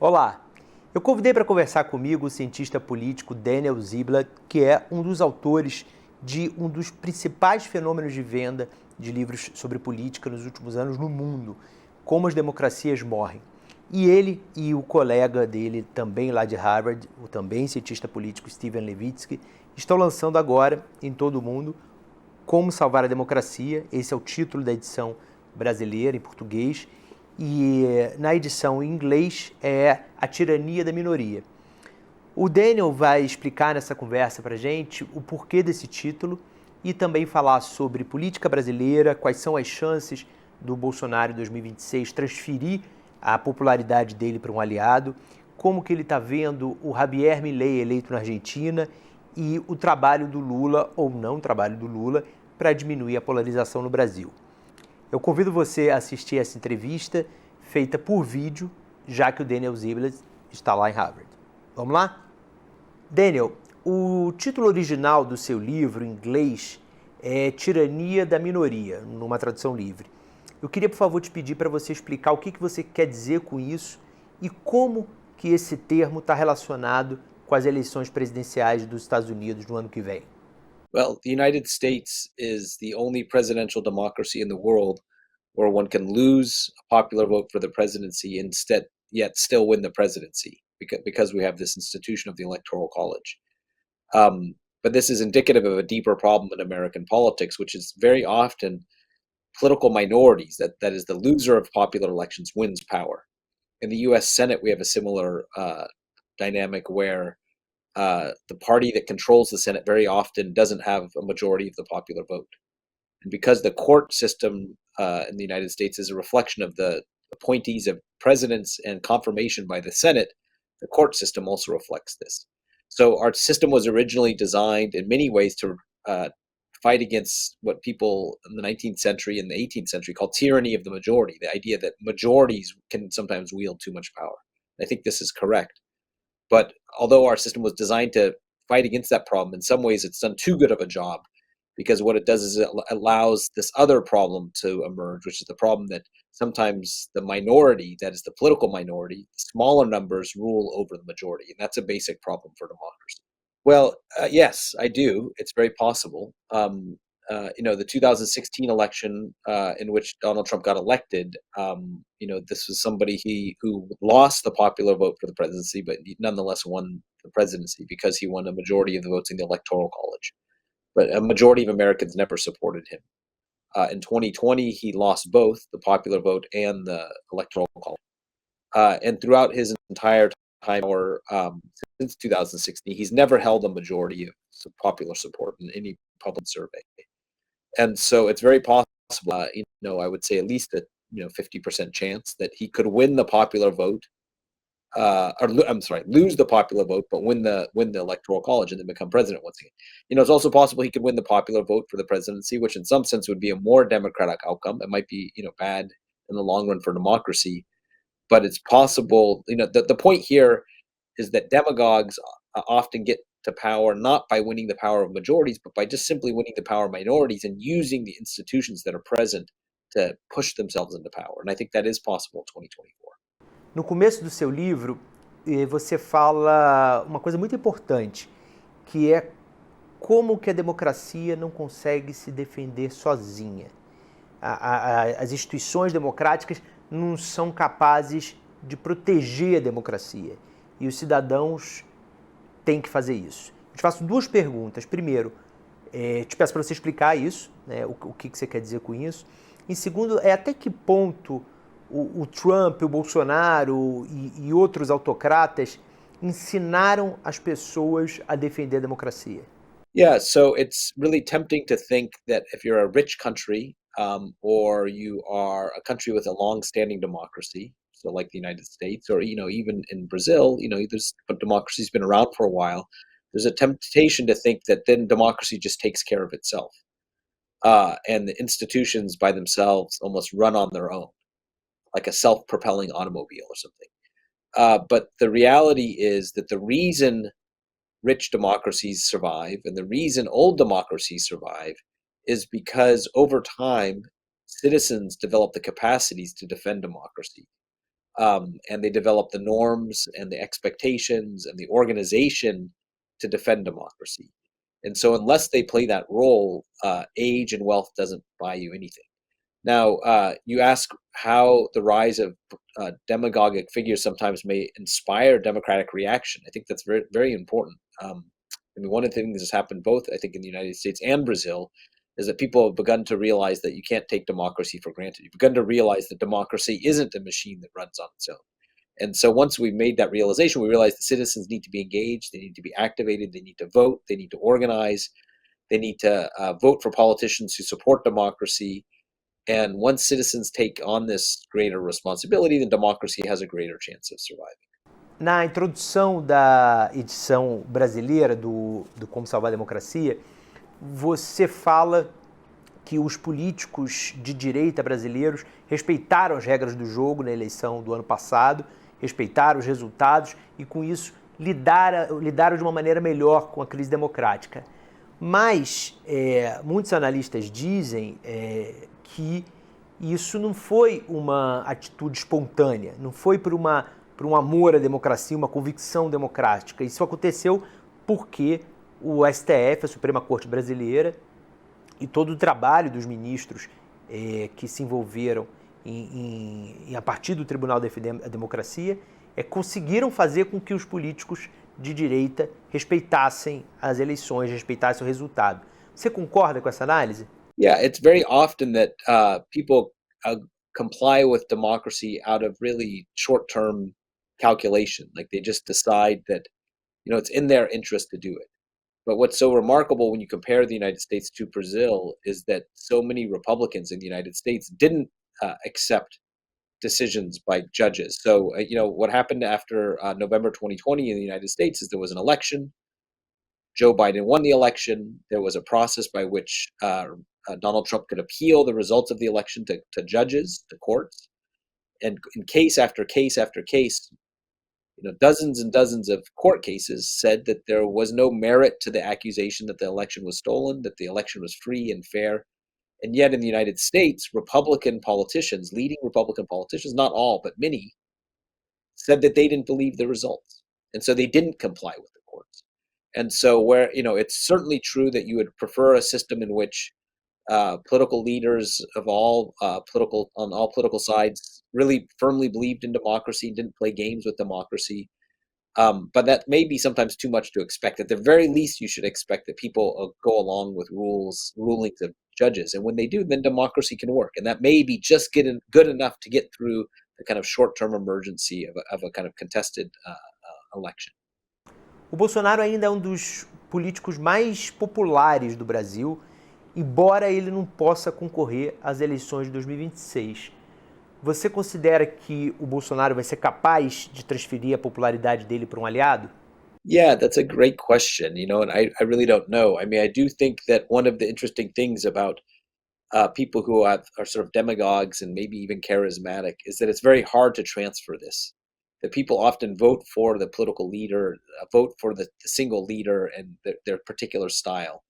Olá, eu convidei para conversar comigo o cientista político Daniel Ziblatt, que é um dos autores de um dos principais fenômenos de venda de livros sobre política nos últimos anos no mundo, Como as Democracias Morrem. E ele e o colega dele, também lá de Harvard, o também cientista político Steven Levitsky, estão lançando agora em todo o mundo Como Salvar a Democracia. Esse é o título da edição brasileira em português. E na edição em inglês é A Tirania da Minoria. O Daniel vai explicar nessa conversa para a gente o porquê desse título e também falar sobre política brasileira, quais são as chances do Bolsonaro em 2026 transferir a popularidade dele para um aliado, como que ele está vendo o Javier Milei eleito na Argentina e o trabalho do Lula, ou não trabalho do Lula, para diminuir a polarização no Brasil. Eu convido você a assistir essa entrevista feita por vídeo, já que o Daniel Ziblatt está lá em Harvard. Vamos lá? Daniel, o título original do seu livro em inglês é Tirania da Minoria, numa tradução livre. Eu queria, por favor, te pedir para você explicar o que você quer dizer com isso e como que esse termo está relacionado com as eleições presidenciais dos Estados Unidos no ano que vem. Well, the United States is the only presidential democracy in the world where one can lose a popular vote for the presidency instead yet still win the presidency because we have this institution of the Electoral College. But this is indicative of a deeper problem in American politics, which is very often political minorities, that is, the loser of popular elections wins power. In the U.S. Senate, we have a similar dynamic where the party that controls the Senate very often doesn't have a majority of the popular vote. And because the court system in the United States is a reflection of the appointees of presidents and confirmation by the Senate, the court system also reflects this. So our system was originally designed in many ways to fight against what people in the 19th century and the 18th century called tyranny of the majority, the idea that majorities can sometimes wield too much power. I think this is correct. But although our system was designed to fight against that problem, in some ways it's done too good of a job, because what it does is it allows this other problem to emerge, which is the problem that sometimes the minority, that is the political minority, smaller numbers rule over the majority. And that's a basic problem for democracy. Well, yes, I do. It's very possible. The 2016 election in which Donald Trump got elected, this was somebody who lost the popular vote for the presidency, but he nonetheless won the presidency because he won a majority of the votes in the Electoral College. But a majority of Americans never supported him. In 2020, he lost both the popular vote and the Electoral College. And throughout his entire time, or since 2016, he's never held a majority of popular support in any public survey. And so it's very possible, I would say at least a 50% chance that he could win the popular vote, lose the popular vote, but win the Electoral College and then become president once again. It's also possible he could win the popular vote for the presidency, which in some sense would be a more democratic outcome. It might be, bad in the long run for democracy, but it's possible. The point here is that demagogues often get to power not by winning the power of majorities, but by just simply winning the power of minorities and using the institutions that are present to push themselves into power. And I think that is possible in 2024. No começo do seu livro, você fala uma coisa muito importante, que é como que a democracia não consegue se defender sozinha. As instituições democráticas não são capazes de proteger a democracia. E os cidadãos têm que fazer isso. Eu te faço duas perguntas. Primeiro, te peço para você explicar isso, né, o que você quer dizer com isso. E segundo, até que ponto o Trump, o Bolsonaro e outros autocratas ensinaram as pessoas a defender a democracia? Yeah, so it's really tempting to think that if you're a rich country or you are a country with a long-standing democracy, so like the United States, or even in Brazil, democracy's been around for a while. There's a temptation to think that then democracy just takes care of itself, and the institutions by themselves almost run on their own, like a self-propelling automobile or something. But the reality is that the reason rich democracies survive and the reason old democracies survive is because over time, citizens develop the capacities to defend democracy. and they develop the norms and the expectations and the organization to defend democracy. And so unless they play that role, age and wealth doesn't buy you anything. Now, you ask how the rise of demagogic figures sometimes may inspire democratic reaction. I think that's very, very important. I mean, one of the things that's happened both, I think, in the United States and Brazil is that people have begun to realize that you can't take democracy for granted. You've begun to realize that democracy isn't a machine that runs on its own. And so once we made that realization, we realized the citizens need to be engaged, they need to be activated, they need to vote, they need to organize, they need to vote for politicians who support democracy. And once citizens take on this greater responsibility, then democracy has a greater chance of surviving. Na introdução da edição brasileira do Como Salvar a Democracia, você fala que os políticos de direita brasileiros respeitaram as regras do jogo na eleição do ano passado, respeitaram os resultados e, com isso, lidaram de uma maneira melhor com a crise democrática. Mas muitos analistas dizem que isso não foi uma atitude espontânea, não foi por um amor à democracia, uma convicção democrática. Isso aconteceu porque o STF, a Suprema Corte Brasileira, e todo o trabalho dos ministros que se envolveram a partir do Tribunal Defender a Democracia, conseguiram fazer com que os políticos de direita respeitassem as eleições, respeitassem o resultado. Você concorda com essa análise? Yeah, it's very often that people comply with democracy out of really short-term calculation. Like they just decide that, it's in their interest to do it. But what's so remarkable when you compare the United States to Brazil is that so many Republicans in the United States didn't accept decisions by judges. So, what happened after November 2020 in the United States is there was an election. Joe Biden won the election. There was a process by which Donald Trump could appeal the results of the election to judges, to courts. And in case after case after case, dozens and dozens of court cases said that there was no merit to the accusation that the election was stolen, that the election was free and fair. And yet in the United States, Republican politicians, leading Republican politicians, not all, but many, said that they didn't believe the results. And so they didn't comply with the courts. And so it's certainly true that you would prefer a system in which political leaders of on all political sides really firmly believed in democracy, didn't play games with democracy. But that may be sometimes too much to expect. At the very least, you should expect that people go along with rulings of judges. And when they do, then democracy can work. And that may be just good enough to get through the kind of short-term emergency of a kind of contested election. O Bolsonaro ainda é um dos políticos mais populares do Brasil, embora ele não possa concorrer às eleições de 2026. Você considera que o Bolsonaro vai ser capaz de transferir a popularidade dele para um aliado? Yeah, that's a great question, and I really don't know. I mean, I do think that one of the interesting things about people who are sort of demagogues and maybe even charismatic is that it's very hard to transfer this. That people often vote for the political leader, vote for the single leader and their particular style.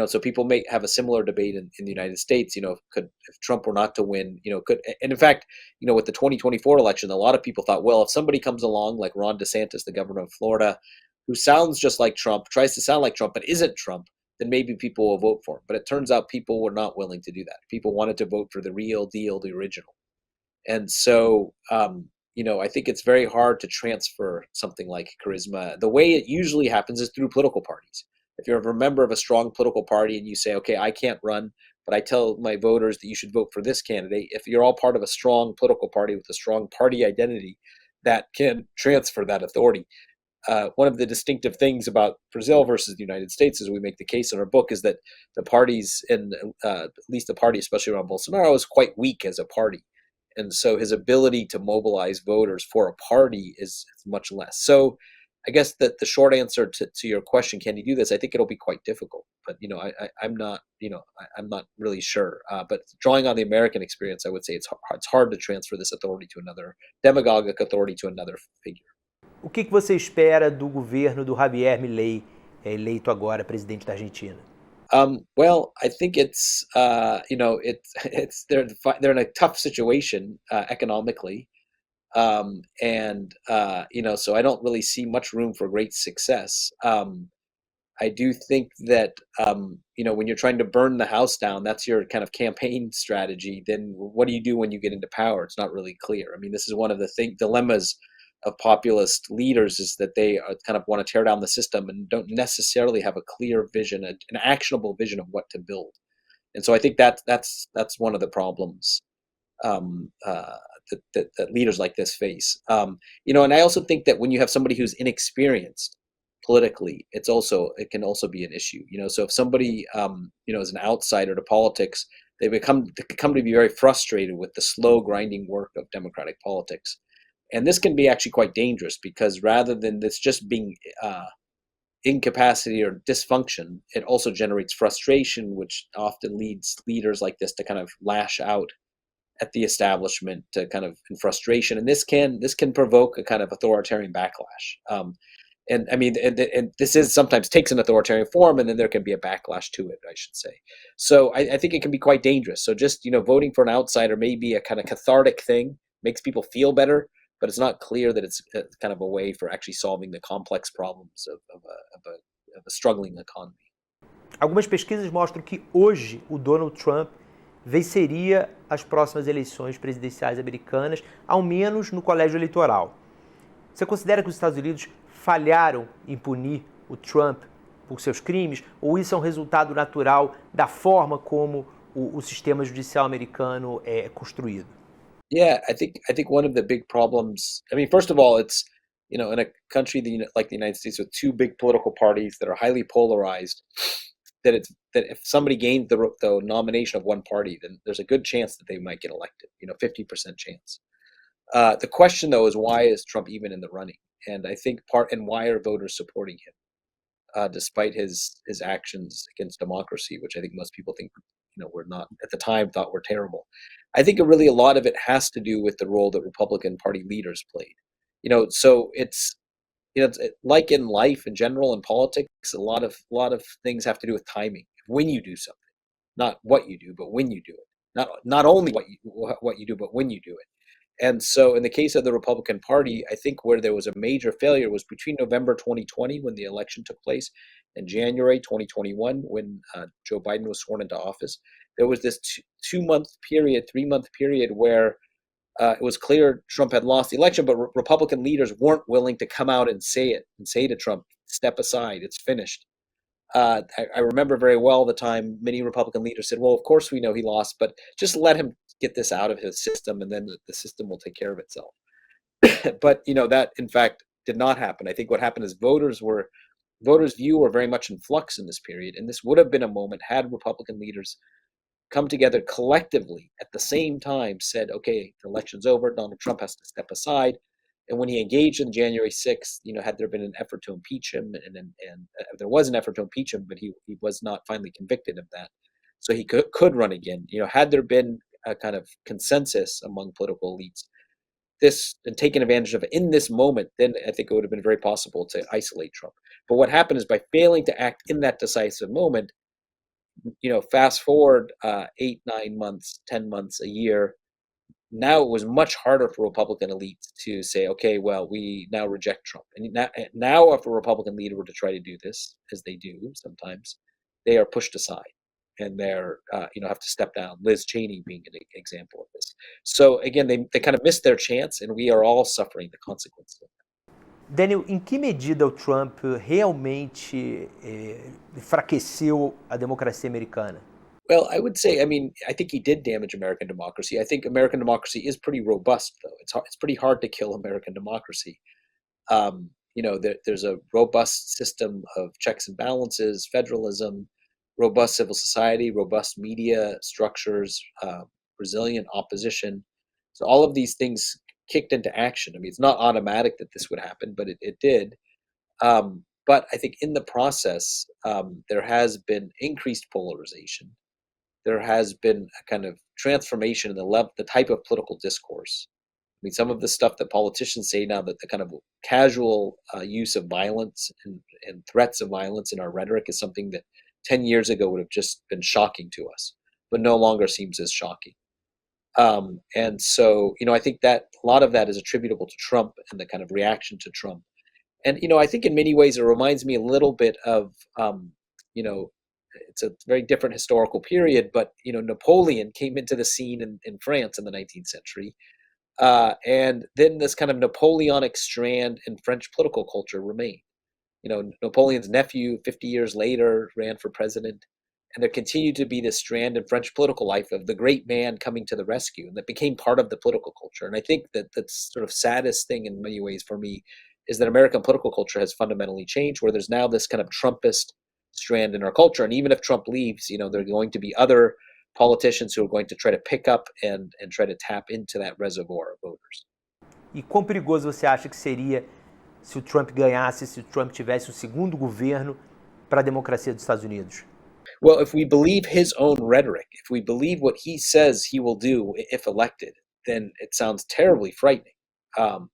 So people may have a similar debate in the United States, if Trump were not to win, and in fact, with the 2024 election, a lot of people thought, well, if somebody comes along like Ron DeSantis, the governor of Florida, who sounds just like Trump, tries to sound like Trump, but isn't Trump, then maybe people will vote for him. But it turns out people were not willing to do that. People wanted to vote for the real deal, the original. And so, I think it's very hard to transfer something like charisma. The way it usually happens is through political parties. If you're a member of a strong political party and you say, okay, I can't run, but I tell my voters that you should vote for this candidate, if you're all part of a strong political party with a strong party identity, that can transfer that authority. One of the distinctive things about Brazil versus the United States, as we make the case in our book, is that the parties, at least the party, especially around Bolsonaro, is quite weak as a party. And so his ability to mobilize voters for a party is much less. So I guess that the short answer to your question, can he do this? I think it'll be quite difficult, but I'm not really sure. But drawing on the American experience, I would say it's hard to transfer this authority to another demagogic authority to another figure. O que você espera do governo do Javier Milei, eleito agora presidente da Argentina? Well, I think it's they're in a tough situation economically. So I don't really see much room for great success. I do think that when you're trying to burn the house down, that's your kind of campaign strategy. Then what do you do when you get into power? It's not really clear. I mean, this is one of the dilemmas of populist leaders, is that they kind of want to tear down the system and don't necessarily have a clear vision, an actionable vision of what to build. And so I think that's one of the problems um, uh, that leaders like this face. And I also think that when you have somebody who's inexperienced politically, it can also be an issue. So if somebody is an outsider to politics, they come to be very frustrated with the slow grinding work of democratic politics, and this can be actually quite dangerous, because rather than this just being incapacity or dysfunction, it also generates frustration, which often leads leaders like this to kind of lash out at the establishment, to kind of in frustration, and this can provoke a kind of authoritarian backlash. And I mean, and this is sometimes takes an authoritarian form, and then there can be a backlash to it, I should say. So I think it can be quite dangerous. So just voting for an outsider may be a kind of cathartic thing, makes people feel better, but it's not clear that it's kind of a way for actually solving the complex problems of a struggling economy. Algumas pesquisas mostram que hoje o Donald Trump venceria as próximas eleições presidenciais americanas, ao menos no colégio eleitoral. Você considera que os Estados Unidos falharam em punir o Trump por seus crimes, ou isso é um resultado natural da forma como o sistema judicial americano é construído? Yeah, I think one of the big problems. I mean, first of all, it's in a country like the United States with two big political parties that are highly polarized, that if somebody gains the nomination of one party, then there's a good chance that they might get elected. 50% chance. The question, though, is why is Trump even in the running? And I think why are voters supporting him, despite his actions against democracy, which I think most people think were not at the time thought were terrible. I think a lot of it has to do with the role that Republican Party leaders played. So it's like in life in general, in politics, a lot of things have to do with timing. When you do something, not what you do, but when you do it. Not only what you do, but when you do it. And so in the case of the Republican Party, I think where there was a major failure was between November 2020, when the election took place, and January 2021, when Joe Biden was sworn into office. There was this 2-month period, 3-month period where it was clear Trump had lost the election, but Republican leaders weren't willing to come out and say to Trump, step aside, it's finished. I remember very well the time many Republican leaders said, well, of course we know he lost, but just let him get this out of his system, and then the system will take care of itself. But that in fact did not happen. I think what happened is voters' view were very much in flux in this period, and this would have been a moment had Republican leaders come together collectively at the same time, said, okay, the election's over, Donald Trump has to step aside. And when he engaged on January 6th, had there been an effort to impeach him, and there was an effort to impeach him, but he was not finally convicted of that, so he could run again. Had there been a kind of consensus among political elites, this and taken advantage of it in this moment, then I think it would have been very possible to isolate Trump. But what happened is, by failing to act in that decisive moment, fast forward 8, 9 months, 10 months, a year. Now it was much harder for Republican elites to say, okay, well, we now reject Trump. And now if a Republican leader were to try to do this, as they do sometimes, they are pushed aside, and they're have to step down. Liz Cheney being an example of this. So again, they kind of missed their chance, and we are all suffering the consequences of that. Daniel, em que medida o Trump realmente enfraqueceu a democracia americana? Well, I would say, I think he did damage American democracy. I think American democracy is pretty robust, though. It's pretty hard to kill American democracy. There's a robust system of checks and balances, federalism, robust civil society, robust media structures, resilient opposition. So all of these things kicked into action. It's not automatic that this would happen, but it did. But I think in the process, there has been increased polarization. There has been a kind of transformation in the type of political discourse. Some of the stuff that politicians say now, that the kind of casual use of violence and threats of violence in our rhetoric, is something that 10 years ago would have just been shocking to us, but no longer seems as shocking. And so, I think that a lot of that is attributable to Trump and the kind of reaction to Trump. And, I think in many ways it reminds me a little bit of, you know, it's a very different historical period, but, Napoleon came into the scene in France in the 19th century. And then this kind of Napoleonic strand in French political culture remained. Napoleon's nephew, 50 years later, ran for president. And there continued to be this strand in French political life of the great man coming to the rescue, and that became part of the political culture. And I think that that's sort of saddest thing in many ways for me is that American political culture has fundamentally changed, where there's now this kind of Trumpist strand in our culture. And even if Trump leaves, there are going to be other politicians who are going to try to pick up and try to tap into that reservoir of voters. E quão perigoso você acha que seria se o Trump ganhasse, se o Trump tivesse um segundo governo para a democracia dos Estados Unidos? Well, if we believe his own rhetoric, if we believe what he says he will do if elected, then it sounds terribly frightening.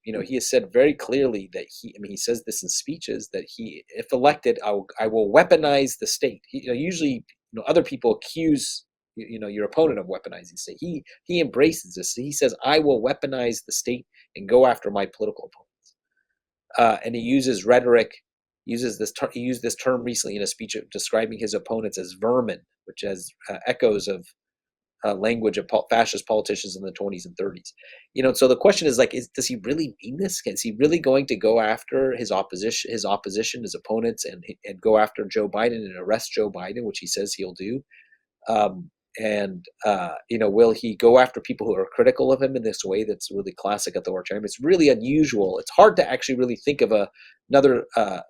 He has said very clearly that he says this in speeches that if elected, I will weaponize the state. Usually, other people accuse, your opponent of weaponizing the state. He embraces this. He says, I will weaponize the state and go after my political opponents. And he uses rhetoric. He used this term recently in a speech describing his opponents as vermin, which has echoes of language of fascist politicians in the 20s and 30s. So the question is does he really mean this? Is he really going to go after his opposition, his opponents, and go after Joe Biden and arrest Joe Biden, which he says he'll do? Will he go after people who are critical of him in this way that's really classic authoritarian? It's really unusual. It's hard to actually really think of another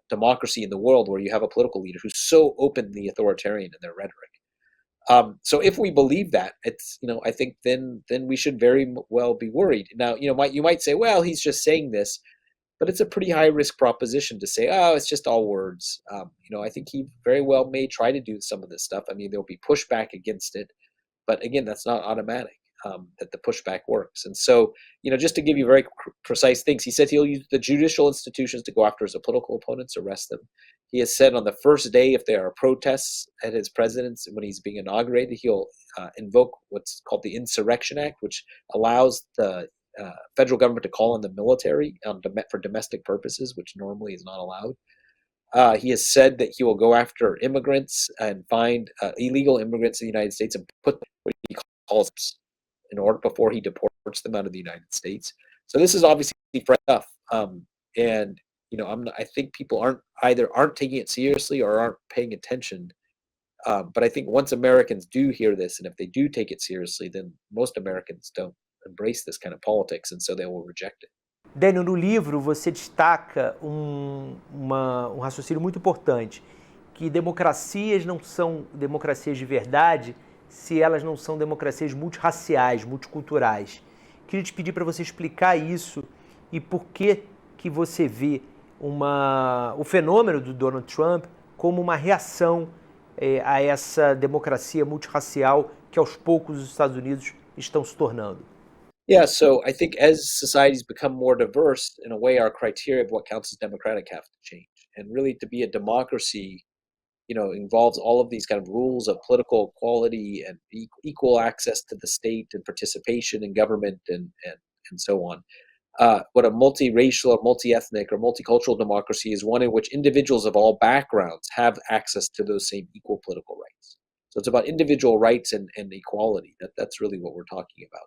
democracy in the world where you have a political leader who's so openly authoritarian in their rhetoric. So if we believe that, it's I think then we should very well be worried. Now you might say, well, he's just saying this, but it's a pretty high risk proposition to say, oh, it's just all words. I think he very well may try to do some of this stuff. I mean, there'll be pushback against it, but again, that's not automatic. That the pushback works. And so, just to give you very precise things, he said he'll use the judicial institutions to go after his political opponents, arrest them. He has said on the first day, if there are protests at his presidency when he's being inaugurated, he'll invoke what's called the Insurrection Act, which allows the federal government to call on the military for domestic purposes, which normally is not allowed. He has said that he will go after immigrants and find illegal immigrants in the United States and put what he calls in order before he deports them out of the United States. So this is obviously fresh stuff. I think people aren't taking it seriously or aren't paying attention. But I think once Americans do hear this, and if they do take it seriously, then most Americans don't embrace this kind of politics, and so they will reject it. Daniel, no livro você destaca um raciocínio muito importante, que democracias não são democracias de verdade se elas não são democracias multirraciais, multiculturais. Queria te pedir para você explicar isso e por que você vê o fenômeno do Donald Trump como uma reação a essa democracia multirracial que aos poucos os Estados Unidos estão se tornando. Yeah, so I think as societies become more diverse, in a way, our criteria of what counts as democratic have to change. And really, to be a democracy, involves all of these kind of rules of political equality and equal access to the state and participation in government and so on. What a multiracial or multi-ethnic or multicultural democracy is one in which individuals of all backgrounds have access to those same equal political rights. So it's about individual rights and equality. That's really what we're talking about.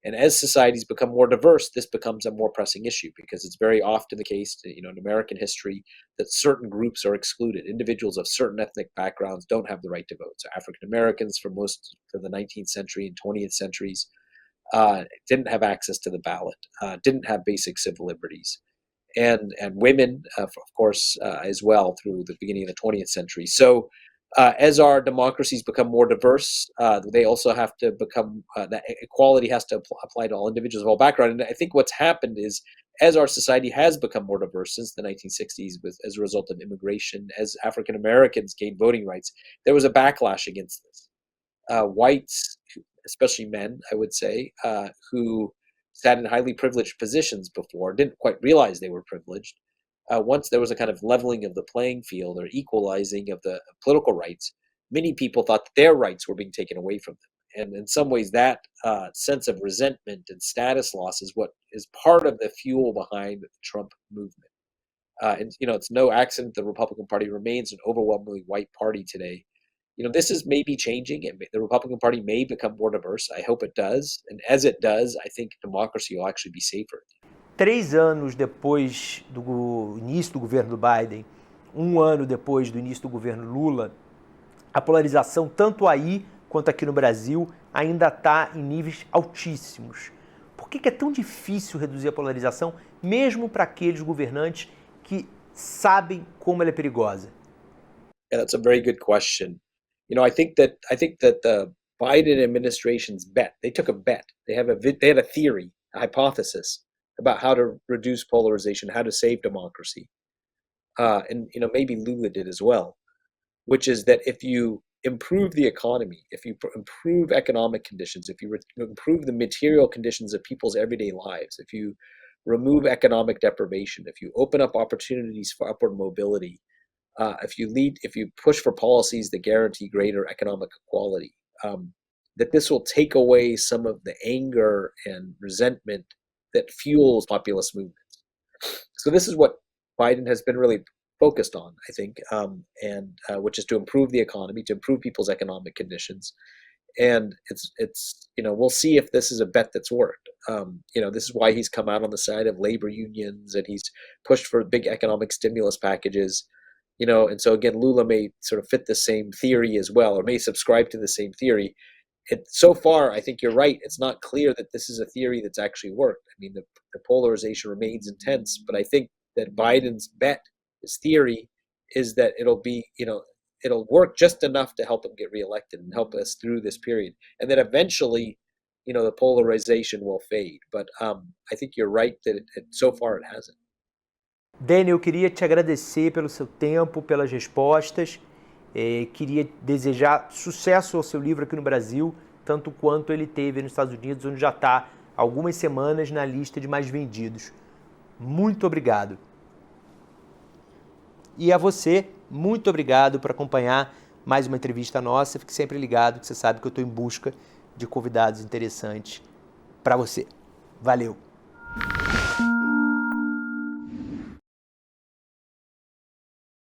And as societies become more diverse, this becomes a more pressing issue because it's very often the case, in American history, that certain groups are excluded. Individuals of certain ethnic backgrounds don't have the right to vote. So African Americans for most of the 19th century and 20th centuries didn't have access to the ballot, didn't have basic civil liberties. And women, of course, as well through the beginning of the 20th century. So as our democracies become more diverse, they also have to become, that equality has to apply to all individuals of all background. And I think what's happened is, as our society has become more diverse since the 1960s, as a result of immigration, as African Americans gained voting rights, there was a backlash against this. Whites, especially men, I would say, who sat in highly privileged positions before, didn't quite realize they were privileged. Once there was a kind of leveling of the playing field or equalizing of the political rights, many people thought that their rights were being taken away from them. And in some ways, that sense of resentment and status loss is what is part of the fuel behind the Trump movement. And it's no accident the Republican Party remains an overwhelmingly white party today. This is maybe changing. The Republican Party may become more diverse. I hope it does. And as it does, I think democracy will actually be safer. 3 anos depois do início do governo do Biden, 1 ano depois do início do governo Lula, a polarização, tanto aí quanto aqui no Brasil, ainda está em níveis altíssimos. Por que é tão difícil reduzir a polarização, mesmo para aqueles governantes que sabem como ela é perigosa? Yeah, that's a very good question. I think that the Biden administration's bet, they took a bet. They had a theory, a hypothesis about how to reduce polarization, how to save democracy. And maybe Lula did as well, which is that if you improve the economy, if you improve economic conditions, if you improve the material conditions of people's everyday lives, if you remove economic deprivation, if you open up opportunities for upward mobility, if you push for policies that guarantee greater economic equality, that this will take away some of the anger and resentment that fuels populist movements. So this is what Biden has been really focused on, I think, which is to improve the economy, to improve people's economic conditions. And it's we'll see if this is a bet that's worked. This is why he's come out on the side of labor unions and he's pushed for big economic stimulus packages. And so again, Lula may sort of fit the same theory as well, or may subscribe to the same theory. So far, I think you're right. It's not clear that this is a theory that's actually worked. I mean, the polarization remains intense, but I think that Biden's bet, his theory, is that it'll work just enough to help him get reelected and help us through this period. And then eventually, the polarization will fade. But I think you're right that so far it hasn't. Daniel, eu queria te agradecer pelo seu tempo, pelas respostas. Queria desejar sucesso ao seu livro aqui no Brasil, tanto quanto ele teve nos Estados Unidos, onde já está há algumas semanas na lista de mais vendidos. Muito obrigado. E a você, muito obrigado por acompanhar mais uma entrevista nossa. Fique sempre ligado, que você sabe que eu estou em busca de convidados interessantes para você. Valeu!